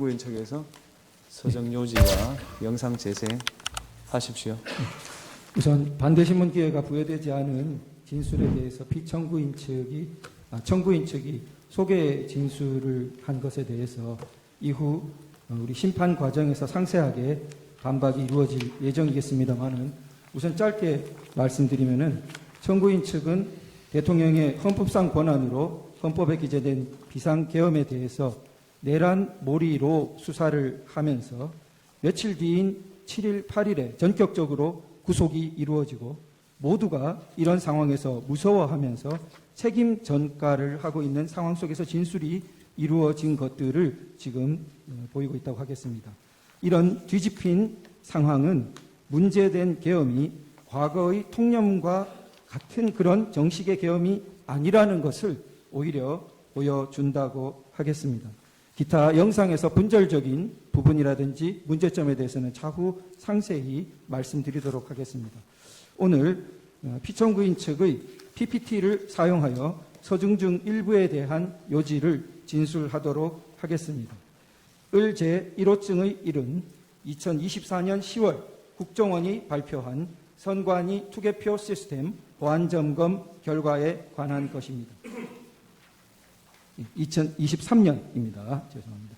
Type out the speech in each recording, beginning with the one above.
피청구인 측에서 서정 요지와 영상 재생하십시오. 우선 반대신문 기회가 부여되지 않은 진술에 대해서 피청구인 청구인 측이 소개 진술을 한 것에 대해서 이후 우리 심판 과정에서 상세하게 반박이 이루어질 예정이겠습니다만은 우선 짧게 말씀드리면은 청구인 측은 대통령의 헌법상 권한으로 헌법에 기재된 비상계엄에 대해서 내란몰이로 수사를 하면서 며칠 뒤인 7일, 8일에 전격적으로 구속이 이루어지고 모두가 이런 상황에서 무서워하면서 책임 전가를 하고 있는 상황 속에서 진술이 이루어진 것들을 지금 보이고 있다고 하겠습니다. 이런 뒤집힌 상황은 문제된 계엄이 과거의 통념과 같은 그런 정식의 계엄이 아니라는 것을 오히려 보여준다고 하겠습니다. 기타 영상에서 분절적인 부분이라든지 문제점에 대해서는 차후 상세히 말씀드리도록 하겠습니다. 오늘 피청구인 측의 PPT를 사용하여 서중 중 일부에 대한 요지를 진술하도록 하겠습니다. 을 제1호증의 1은 2024년 10월 국정원이 발표한 선관위 투개표 시스템 보안점검 결과에 관한 것입니다. 2023년입니다. 죄송합니다.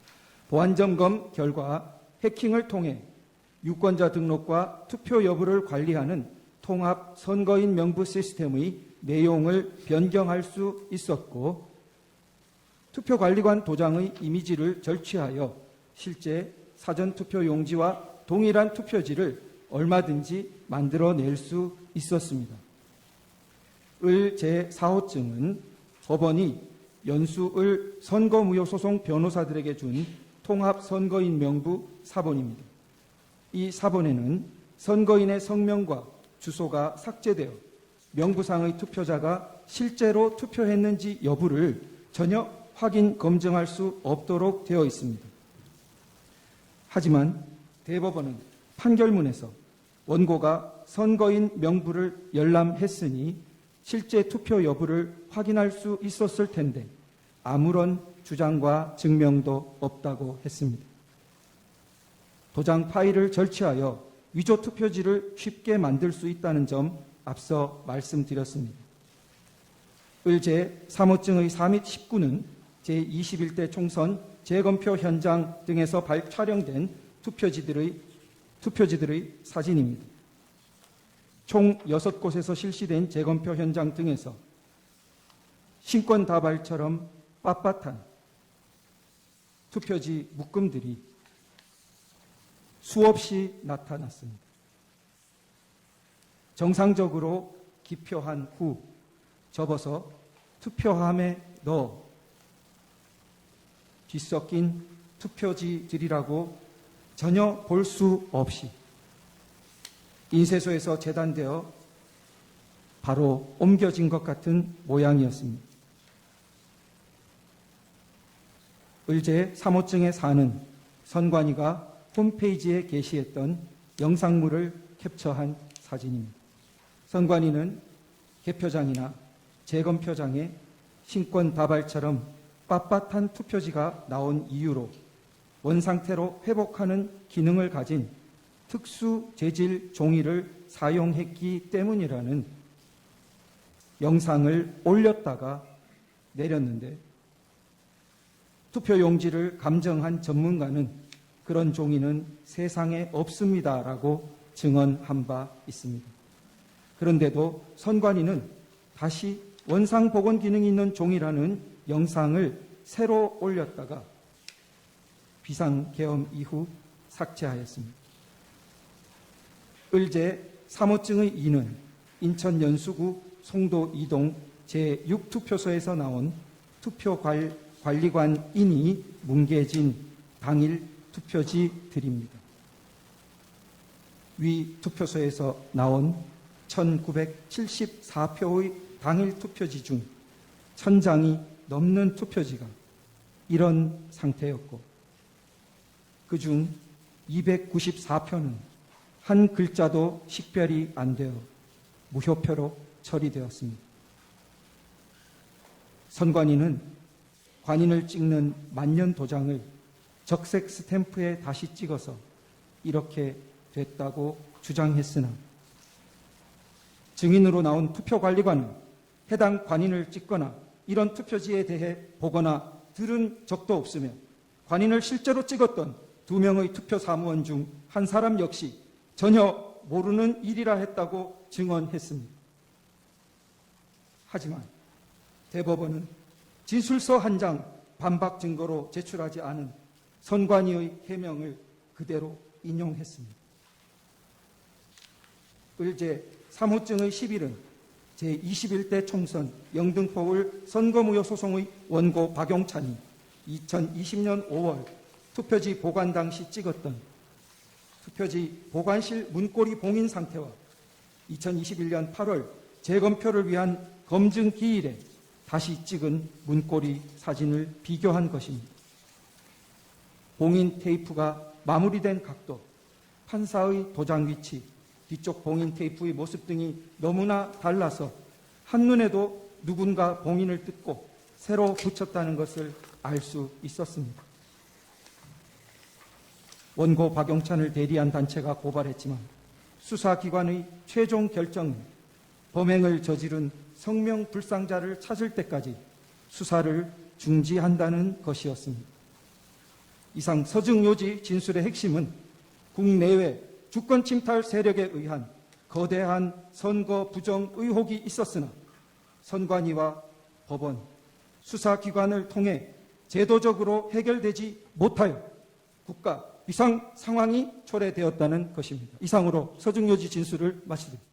보안점검 결과 해킹을 통해 유권자 등록과 투표 여부를 관리하는 통합 선거인 명부 시스템의 내용을 변경할 수 있었고 투표관리관 도장의 이미지를 절취하여 실제 사전투표 용지와 동일한 투표지를 얼마든지 만들어낼 수 있었습니다. 을 제4호증은 법원이 연수을 선거무효소송 변호사들에게 준 통합선거인 명부 사본입니다. 이 사본에는 선거인의 성명과 주소가 삭제되어 명부상의 투표자가 실제로 투표했는지 여부를 전혀 확인, 검증할 수 없도록 되어 있습니다. 하지만 대법원은 판결문에서 원고가 선거인 명부를 열람했으니 실제 투표 여부를 확인할 수 있었을 텐데 아무런 주장과 증명도 없다고 했습니다. 도장 파일을 절취하여 위조 투표지를 쉽게 만들 수 있다는 점 앞서 말씀드렸습니다. 을 제3호증의 4 및 19는 제21대 총선 재검표 현장 등에서 촬영된 투표지들의 사진입니다. 총 6곳에서 실시된 재검표 현장 등에서 신권다발처럼 빳빳한 투표지 묶음들이 수없이 나타났습니다. 정상적으로 기표한 후 접어서 투표함에 넣어 뒤섞인 투표지들이라고 전혀 볼 수 없이 인쇄소에서 재단되어 바로 옮겨진 것 같은 모양이었습니다. 을제 3호증의 4는 선관위가 홈페이지에 게시했던 영상물을 캡처한 사진입니다. 선관위는 개표장이나 재검표장에 신권다발처럼 빳빳한 투표지가 나온 이유로 원상태로 회복하는 기능을 가진 특수 재질 종이를 사용했기 때문이라는 영상을 올렸다가 내렸는데 투표용지를 감정한 전문가는 그런 종이는 세상에 없습니다라고 증언한 바 있습니다. 그런데도 선관위는 다시 원상복원 기능이 있는 종이라는 영상을 새로 올렸다가 비상계엄 이후 삭제하였습니다. 을제 3호증의 2는 인천 연수구 송도 2동 제6투표소에서 나온 투표관리관인이 뭉개진 당일 투표지들입니다. 위 투표소에서 나온 1974표의 당일 투표지 중 1000장이 넘는 투표지가 이런 상태였고 그중 294표는 한 글자도 식별이 안 되어 무효표로 처리되었습니다. 선관위는 관인을 찍는 만년 도장을 적색 스탬프에 다시 찍어서 이렇게 됐다고 주장했으나 증인으로 나온 투표관리관은 해당 관인을 찍거나 이런 투표지에 대해 보거나 들은 적도 없으며 관인을 실제로 찍었던 2명의 투표 사무원 중 한 사람 역시 전혀 모르는 일이라 했다고 증언했습니다. 하지만 대법원은 진술서 한 장 반박 증거로 제출하지 않은 선관위의 해명을 그대로 인용했습니다. 을제 사무증의 10일은 제21대 총선 영등포을 선거무효 소송의 원고 박용찬이 2020년 5월 투표지 보관 당시 찍었던 투표지 보관실 문고리 봉인 상태와 2021년 8월 재검표를 위한 검증 기일에 다시 찍은 문고리 사진을 비교한 것입니다. 봉인 테이프가 마무리된 각도, 판사의 도장 위치, 뒤쪽 봉인 테이프의 모습 등이 너무나 달라서 한눈에도 누군가 봉인을 뜯고 새로 붙였다는 것을 알 수 있었습니다. 원고 박용찬을 대리한 단체가 고발했지만 수사기관의 최종 결정은 범행을 저지른 성명불상자를 찾을 때까지 수사를 중지한다는 것이었습니다. 이상 서증요지 진술의 핵심은 국내외 주권 침탈 세력에 의한 거대한 선거 부정 의혹이 있었으나 선관위와 법원, 수사기관을 통해 제도적으로 해결되지 못하여 국가 비상 상황이 초래되었다는 것입니다. 이상으로 서증요지 진술을 마치겠습니다.